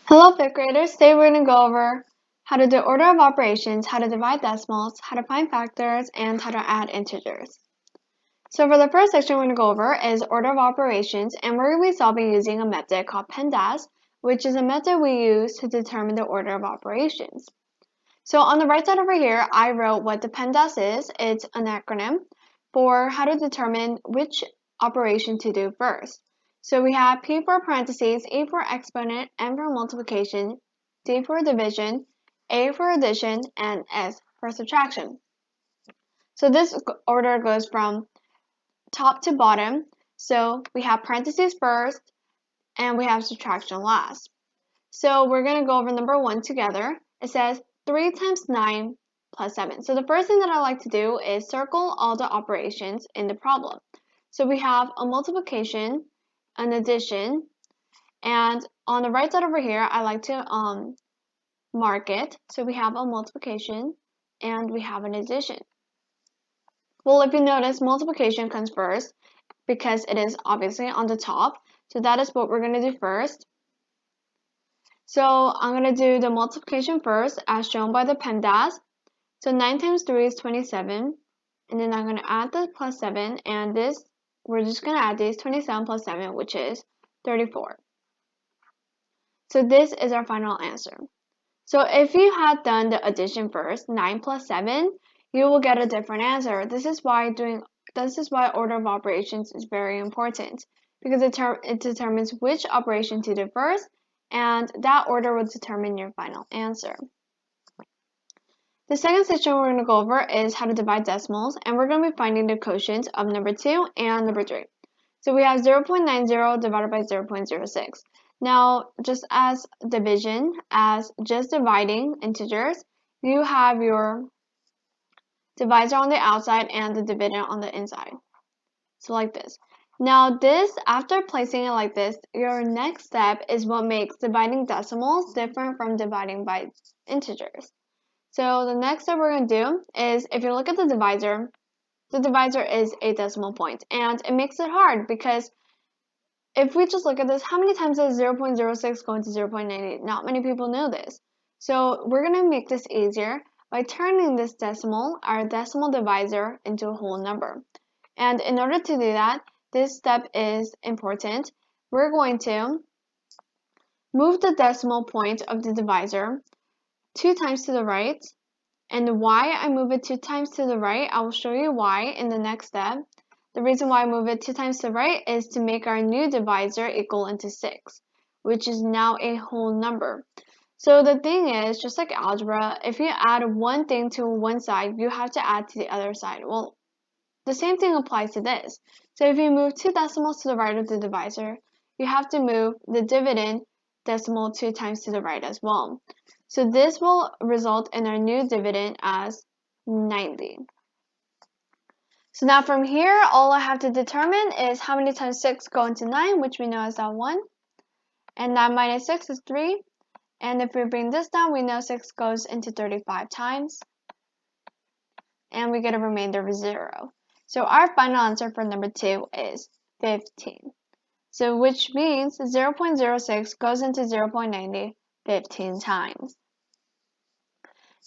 Hello, fifth graders. Today we're going to go over how to do order of operations, how to divide decimals, how to find factors, and how to add integers. So for the first section we're going to go over is order of operations, and we're going to be solving using a method called PEMDAS, which is a method we use to determine the order of operations. So on the right side over here, I wrote what the PEMDAS is. It's an acronym for how to determine which operation to do first. So we have P for parentheses, E for exponent, M for multiplication, D for division, A for addition, and S for subtraction. So this order goes from top to bottom. So we have parentheses first, and we have subtraction last. So we're going to go over number 1 together. It says 3 times 9 plus 7. So the first thing that I like to do is circle all the operations in the problem. So we have a multiplication, an addition, and on the right side over here, I like to mark it. So we have a multiplication and we have an addition. Well, if you notice, multiplication comes first because it is obviously on the top. So that is what we're going to do first. So I'm going to do the multiplication first as shown by the PEMDAS. So 9 times 3 is 27. And then I'm going to add the plus 7, and this, we're just going to add these 27 plus 7, which is 34. So this is our final answer. So if you had done the addition first, 9 plus 7, you will get a different answer. This is why order of operations is very important, because it determines which operation to do first, and that order will determine your final answer. The second section we're going to go over is how to divide decimals, and we're going to be finding the quotient of number 2 and number 3. So we have 0.90 divided by 0.06. Now, just as division, as just dividing integers, you have your divisor on the outside and the dividend on the inside. So like this. Now this, after placing it like this, your next step is what makes dividing decimals different from dividing by integers. So the next step we're going to do is, if you look at the divisor is a decimal point, and it makes it hard because if we just look at this, how many times does 0.06 go into 0.90? Not many people know this. So we're going to make this easier by turning this decimal, our decimal divisor, into a whole number. And in order to do that, this step is important. We're going to move the decimal point of the divisor 2 times to the right. And why I move it 2 times to the right, I will show you why in the next step. The reason why I move it 2 times to the right is to make our new divisor equal into 6, which is now a whole number. So the thing is, just like algebra, if you add one thing to one side, you have to add to the other side. Well, the same thing applies to this. So if you move 2 decimals to the right of the divisor, you have to move the dividend decimal 2 times to the right as well. So this will result in our new dividend as 90. So now from here, all I have to determine is how many times 6 go into 9, which we know is that 1. And 9 minus 6 is 3. And if we bring this down, we know 6 goes into 35 times. And we get a remainder of 0. So our final answer for number 2 is 15. So which means 0.06 goes into 0.90 15 times.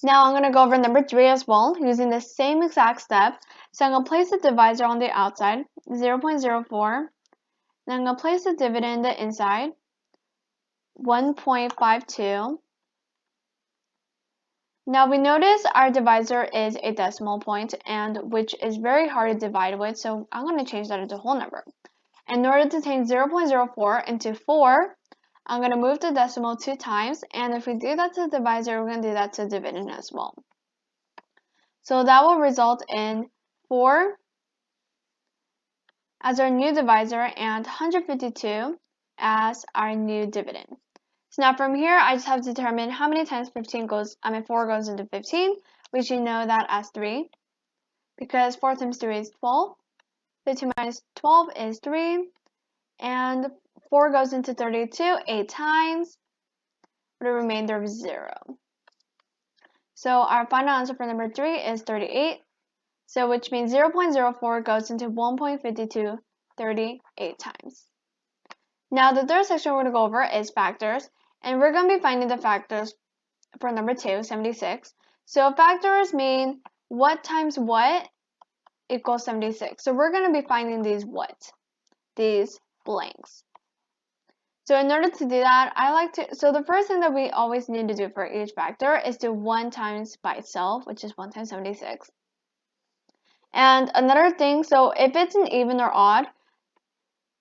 Now I'm going to go over number 3 as well, using the same exact step. So I'm going to place the divisor on the outside, 0.04. Then I'm going to place the dividend on the inside, 1.52. Now we notice our divisor is a decimal point, and which is very hard to divide with, so I'm going to change that into a whole number. In order to change 0.04 into 4, I'm going to move the decimal 2 times, and if we do that to the divisor, we're going to do that to the dividend as well. So that will result in 4 as our new divisor and 152 as our new dividend. So now from here, I just have to determine how many times 4 goes into 15, which you know that as 3, because 4 times 3 is 12, 15 minus 12 is 3, and 4 goes into 32 8 times, with a remainder of 0. So our final answer for number 3 is 38, so which means 0.04 goes into 1.52 38 times. Now the third section we're going to go over is factors. And we're going to be finding the factors for number 2, 76. So factors mean what times what equals 76. So we're going to be finding these what, these blanks. So in order to do that, so the first thing that we always need to do for each factor is do 1 times by itself, which is 1 times 76. And another thing, so if it's an even or odd,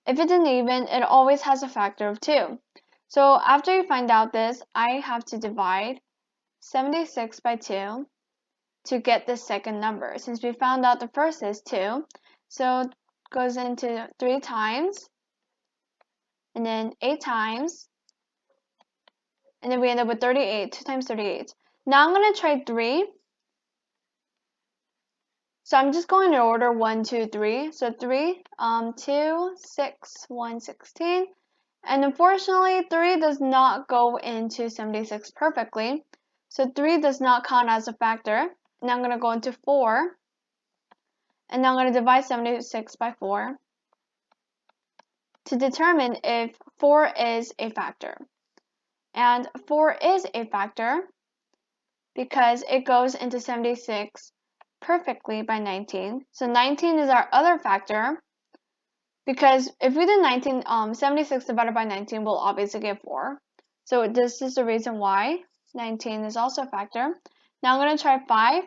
if it's an even, it always has a factor of 2. So after you find out this, I have to divide 76 by 2 to get the second number. Since we found out the first is 2, so it goes into 3 times, and then 8 times, and then we end up with 38, 2 times 38. Now I'm going to try 3. So I'm just going in order 1, 2, 3. So 3, 2, 6, 1, 16. And unfortunately, 3 does not go into 76 perfectly. So 3 does not count as a factor. Now I'm going to go into 4. And now I'm going to divide 76 by 4 to determine if 4 is a factor. And 4 is a factor because it goes into 76 perfectly by 19. So 19 is our other factor because if we do 76 divided by 19, we'll obviously get 4. So this is the reason why 19 is also a factor. Now I'm going to try 5.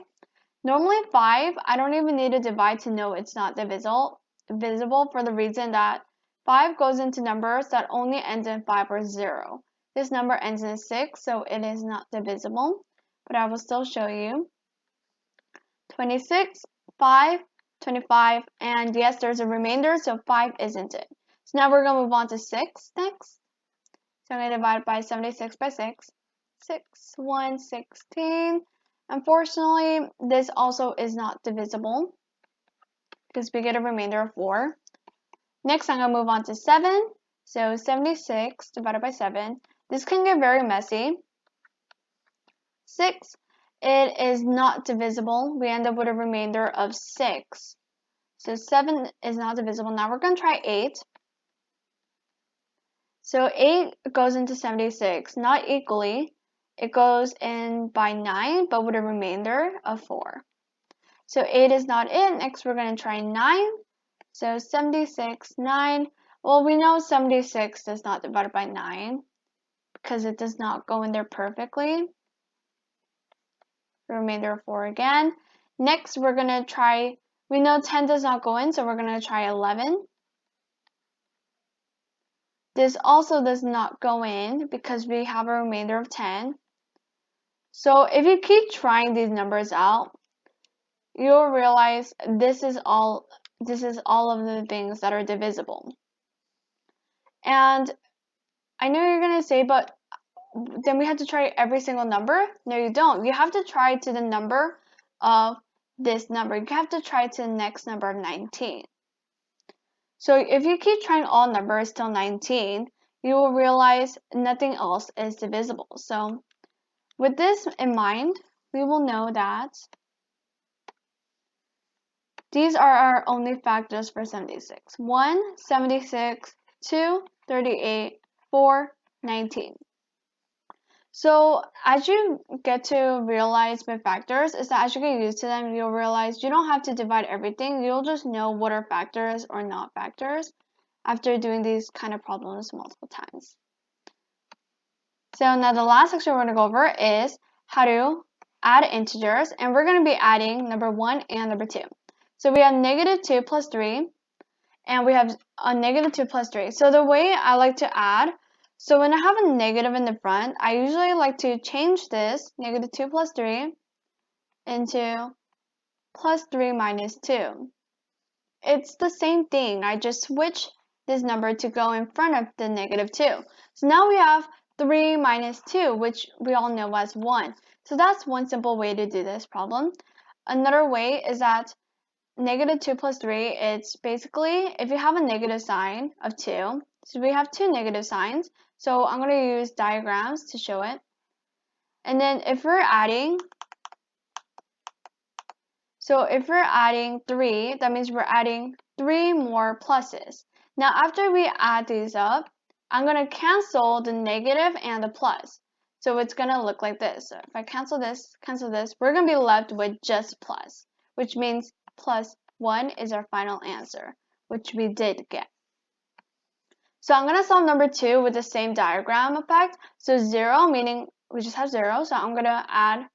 Normally 5, I don't even need to divide to know it's not divisible for the reason that 5 goes into numbers that only end in 5 or 0. This number ends in 6, so it is not divisible, but I will still show you. 26, 5, 25, and yes, there's a remainder, so 5 isn't it. So now we're going to move on to 6 next. So I'm going to divide by 76 by 6. 6, 1, 16. Unfortunately, this also is not divisible because we get a remainder of 4. Next, I'm going to move on to 7. So 76 divided by 7. This can get very messy. 6, it is not divisible. We end up with a remainder of 6. So 7 is not divisible. Now we're going to try 8. So 8 goes into 76, not equally. It goes in by 9, but with a remainder of 4. So 8 is not it. Next, we're going to try 9. So 76, 9. Well, we know 76 does not divide by 9 because it does not go in there perfectly. The remainder of 4 again. Next, we're going to try, we know 10 does not go in, so we're going to try 11. This also does not go in because we have a remainder of 10. So if you keep trying these numbers out, you'll realize this is all of the things that are divisible. And I know you're going to say, but then we have to try every single number? No, you don't. You have to try to the number of this number. You have to try to the next number of 19. So if you keep trying all numbers till 19, you will realize nothing else is divisible. So with this in mind, we will know that these are our only factors for 76. 1, 76, 2, 38, 4, 19. So as you get to realize with factors, is that as you get used to them, you'll realize you don't have to divide everything. You'll just know what are factors or not factors after doing these kind of problems multiple times. So now the last section we're going to go over is how to add integers, and we're going to be adding number 1 and number 2. So we have negative 2 plus 3, and we have a negative 2 plus 3. So the way I like to add, so when I have a negative in the front, I usually like to change this negative 2 plus 3 into plus 3 minus 2. It's the same thing. I just switch this number to go in front of the negative 2. So now we have 3 minus 2, which we all know as 1. So that's one simple way to do this problem. Another way is that negative 2 plus 3, it's basically if you have a negative sign of 2, so we have two negative signs. So I'm going to use diagrams to show it. And then if we're adding, so if we're adding 3, that means we're adding 3 more pluses. Now after we add these up, I'm going to cancel the negative and the plus. So it's going to look like this. So if I cancel this, we're going to be left with just plus, which means plus 1 is our final answer, which we did get. So I'm going to solve number 2 with the same diagram effect. So 0, meaning we just have 0. So I'm going to add,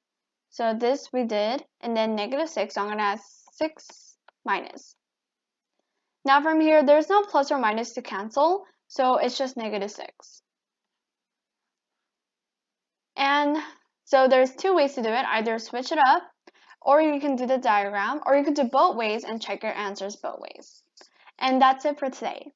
so this we did, and then negative 6. So I'm going to add 6 minus. Now from here, there's no plus or minus to cancel, so it's just negative 6. And so there's 2 ways to do it. Either switch it up, or you can do the diagram, or you can do both ways and check your answers both ways. And that's it for today.